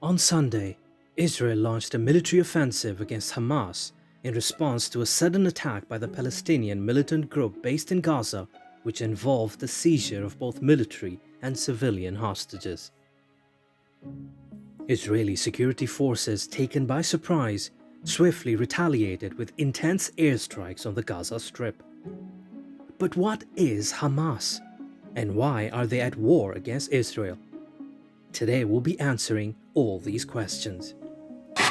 On Sunday, Israel launched a military offensive against Hamas in response to a sudden attack by the Palestinian militant group based in Gaza, which involved the seizure of both military and civilian hostages. Israeli security forces, taken by surprise, swiftly retaliated with intense airstrikes on the Gaza Strip. But what is Hamas? And why are they at war against Israel? Today we'll be answering all these questions.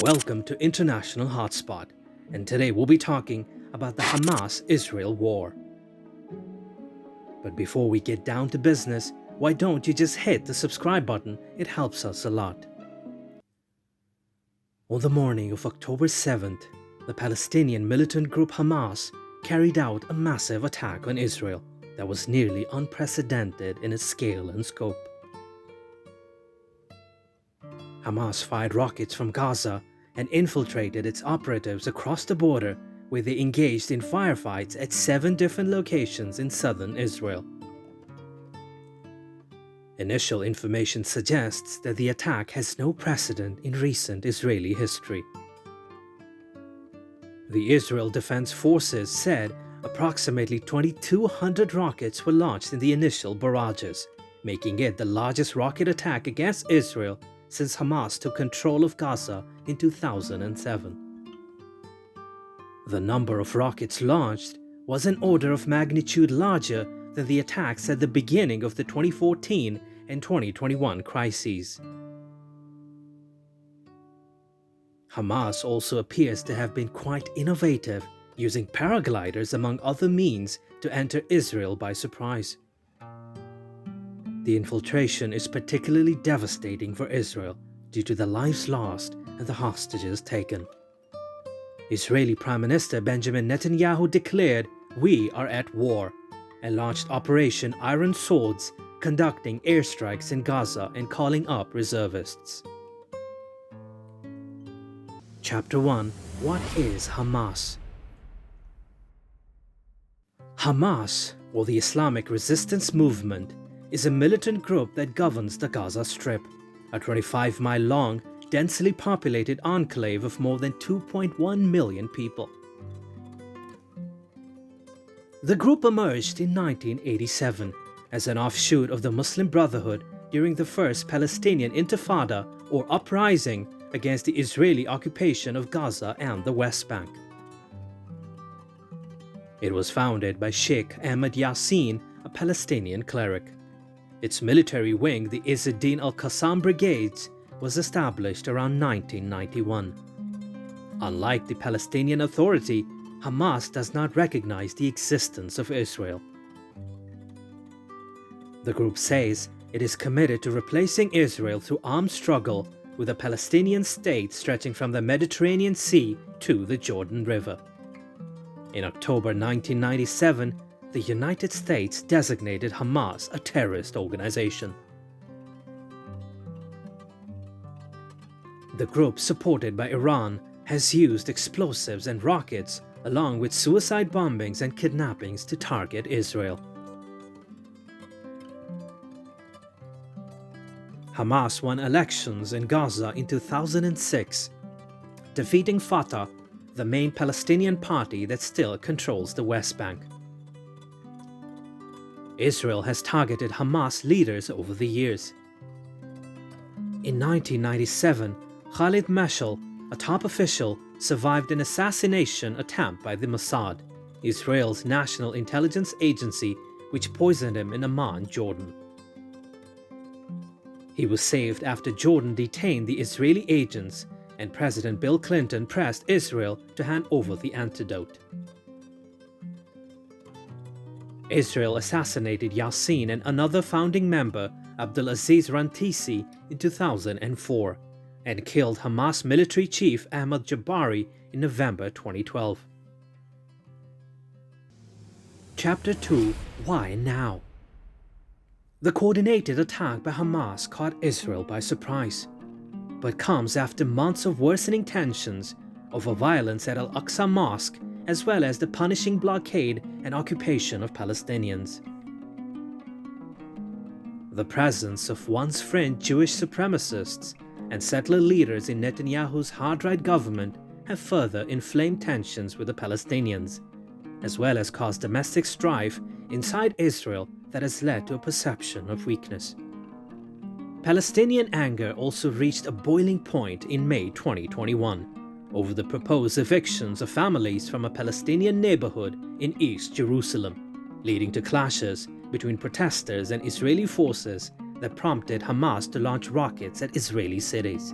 Welcome to International Hotspot, and today we'll be talking about the Hamas-Israel war. But before we get down to business, why don't you just hit the subscribe button? It helps us a lot. On the morning of October 7th, the Palestinian militant group Hamas carried out a massive attack on Israel that was nearly unprecedented in its scale and scope. Hamas fired rockets from Gaza and infiltrated its operatives across the border, where they engaged in firefights at 7 different locations in southern Israel. Initial information suggests that the attack has no precedent in recent Israeli history. The Israel Defense Forces said approximately 2,200 rockets were launched in the initial barrages, making it the largest rocket attack against Israel since Hamas took control of Gaza in 2007. The number of rockets launched was an order of magnitude larger than the attacks at the beginning of the 2014 and 2021 crises. Hamas also appears to have been quite innovative, using paragliders among other means to enter Israel by surprise. The infiltration is particularly devastating for Israel due to the lives lost and the hostages taken. Israeli Prime Minister Benjamin Netanyahu declared, "We are at war," and launched Operation Iron Swords, conducting airstrikes in Gaza and calling up reservists. Chapter 1. What is Hamas? Hamas, or the Islamic Resistance Movement, is a militant group that governs the Gaza Strip, a 25-mile-long, densely populated enclave of more than 2.1 million people. The group emerged in 1987 as an offshoot of the Muslim Brotherhood during the first Palestinian Intifada, or uprising, against the Israeli occupation of Gaza and the West Bank. It was founded by Sheikh Ahmed Yassin, a Palestinian cleric. Its military wing, the Izz-ad-Din al-Qassam Brigades, was established around 1991. Unlike the Palestinian Authority, Hamas does not recognize the existence of Israel. The group says it is committed to replacing Israel through armed struggle with a Palestinian state stretching from the Mediterranean Sea to the Jordan River. In October 1997, the United States designated Hamas a terrorist organization. The group, supported by Iran, has used explosives and rockets along with suicide bombings and kidnappings to target Israel. Hamas won elections in Gaza in 2006, defeating Fatah, the main Palestinian party that still controls the West Bank. Israel has targeted Hamas leaders over the years. In 1997, Khalid Mashal, a top official, survived an assassination attempt by the Mossad, Israel's national intelligence agency, which poisoned him in Amman, Jordan. He was saved after Jordan detained the Israeli agents, and President Bill Clinton pressed Israel to hand over the antidote. Israel assassinated Yassin and another founding member, Abdulaziz Rantisi, in 2004, and killed Hamas military chief Ahmad Jabari in November 2012. Chapter 2. Why now? The coordinated attack by Hamas caught Israel by surprise, but comes after months of worsening tensions over violence at Al-Aqsa Mosque, as well as the punishing blockade and occupation of Palestinians. The presence of once friend Jewish supremacists and settler leaders in Netanyahu's hard-right government have further inflamed tensions with the Palestinians, as well as caused domestic strife inside Israel that has led to a perception of weakness. Palestinian anger also reached a boiling point in May 2021 over the proposed evictions of families from a Palestinian neighborhood in East Jerusalem, leading to clashes between protesters and Israeli forces that prompted Hamas to launch rockets at Israeli cities.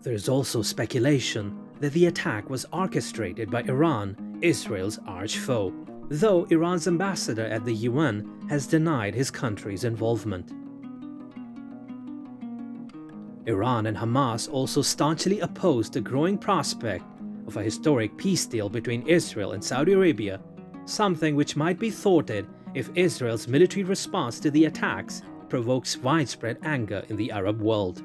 There is also speculation that the attack was orchestrated by Iran, Israel's arch-foe, though Iran's ambassador at the UN has denied his country's involvement. Iran and Hamas also staunchly opposed the growing prospect of a historic peace deal between Israel and Saudi Arabia, something which might be thwarted if Israel's military response to the attacks provokes widespread anger in the Arab world.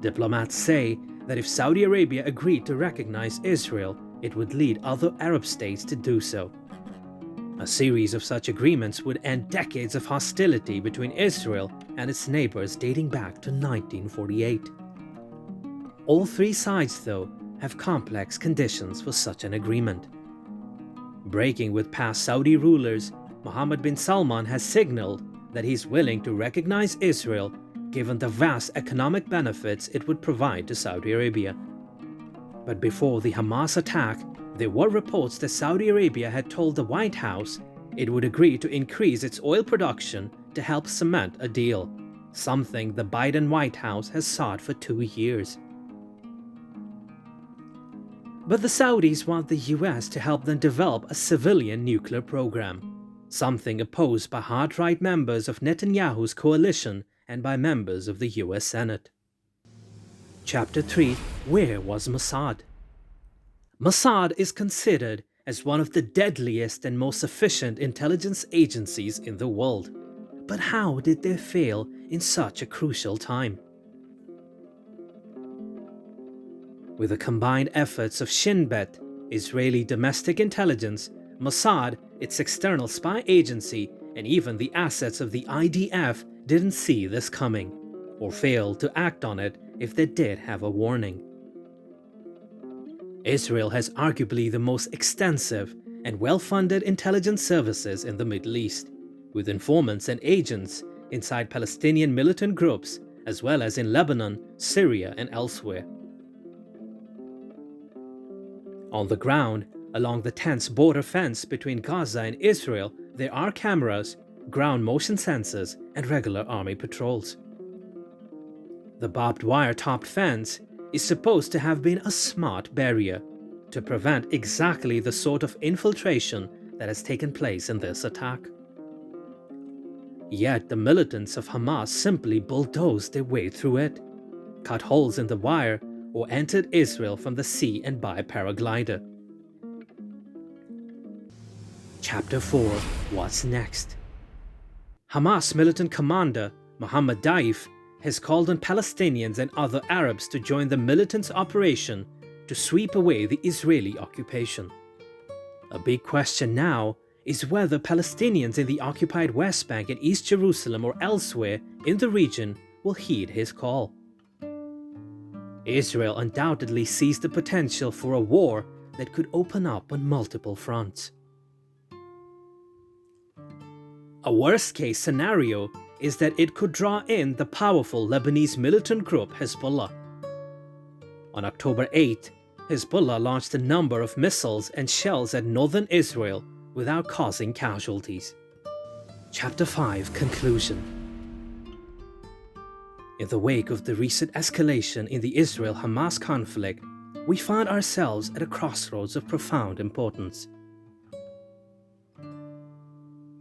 Diplomats say that if Saudi Arabia agreed to recognize Israel, it would lead other Arab states to do so. A series of such agreements would end decades of hostility between Israel and its neighbors dating back to 1948. All three sides, though, have complex conditions for such an agreement. Breaking with past Saudi rulers, Mohammed bin Salman has signaled that he is willing to recognize Israel given the vast economic benefits it would provide to Saudi Arabia. But before the Hamas attack, there were reports that Saudi Arabia had told the White House it would agree to increase its oil production to help cement a deal, something the Biden White House has sought for 2 years. But the Saudis want the US to help them develop a civilian nuclear program, something opposed by hard-right members of Netanyahu's coalition and by members of the US Senate. Chapter 3. Where was Mossad? Mossad is considered as one of the deadliest and most efficient intelligence agencies in the world. But how did they fail in such a crucial time? With the combined efforts of Shin Bet, Israeli domestic intelligence, Mossad, its external spy agency, and even the assets of the IDF didn't see this coming, or failed to act on it if they did have a warning. Israel has arguably the most extensive and well-funded intelligence services in the Middle East, with informants and agents inside Palestinian militant groups as well as in Lebanon, Syria, and elsewhere. On the ground, along the tense border fence between Gaza and Israel, there are cameras, ground motion sensors, and regular army patrols. The barbed wire-topped fence is supposed to have been a smart barrier to prevent exactly the sort of infiltration that has taken place in this attack. Yet the militants of Hamas simply bulldozed their way through it, cut holes in the wire, or entered Israel from the sea and by paraglider. Chapter 4. What's next? Hamas militant commander Mohammed Daif has called on Palestinians and other Arabs to join the militants' operation to sweep away the Israeli occupation. A big question now is whether Palestinians in the occupied West Bank and East Jerusalem or elsewhere in the region will heed his call. Israel undoubtedly sees the potential for a war that could open up on multiple fronts. A worst-case scenario is that it could draw in the powerful Lebanese militant group Hezbollah. On October 8, Hezbollah launched a number of missiles and shells at northern Israel without causing casualties. Chapter 5. Conclusion. In the wake of the recent escalation in the Israel-Hamas conflict, we find ourselves at a crossroads of profound importance.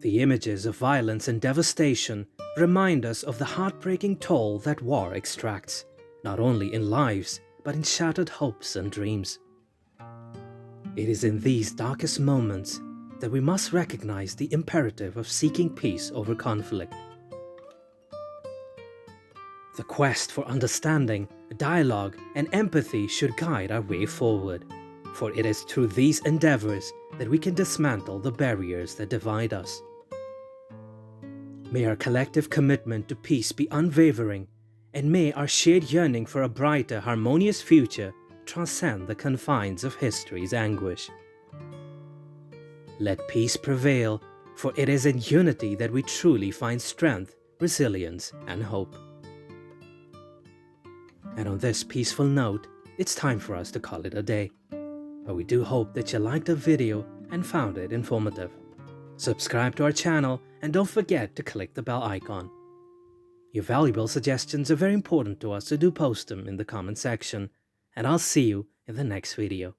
The images of violence and devastation remind us of the heartbreaking toll that war extracts, not only in lives, but in shattered hopes and dreams. It is in these darkest moments that we must recognize the imperative of seeking peace over conflict. The quest for understanding, dialogue, and empathy should guide our way forward, for it is through these endeavors that we can dismantle the barriers that divide us. May our collective commitment to peace be unwavering, and may our shared yearning for a brighter, harmonious future transcend the confines of history's anguish. Let peace prevail, for it is in unity that we truly find strength, resilience, and hope. And on this peaceful note, it's time for us to call it a day. But we do hope that you liked the video and found it informative. Subscribe to our channel and don't forget to click the bell icon. Your valuable suggestions are very important to us, so do post them in the comment section, and I'll see you in the next video.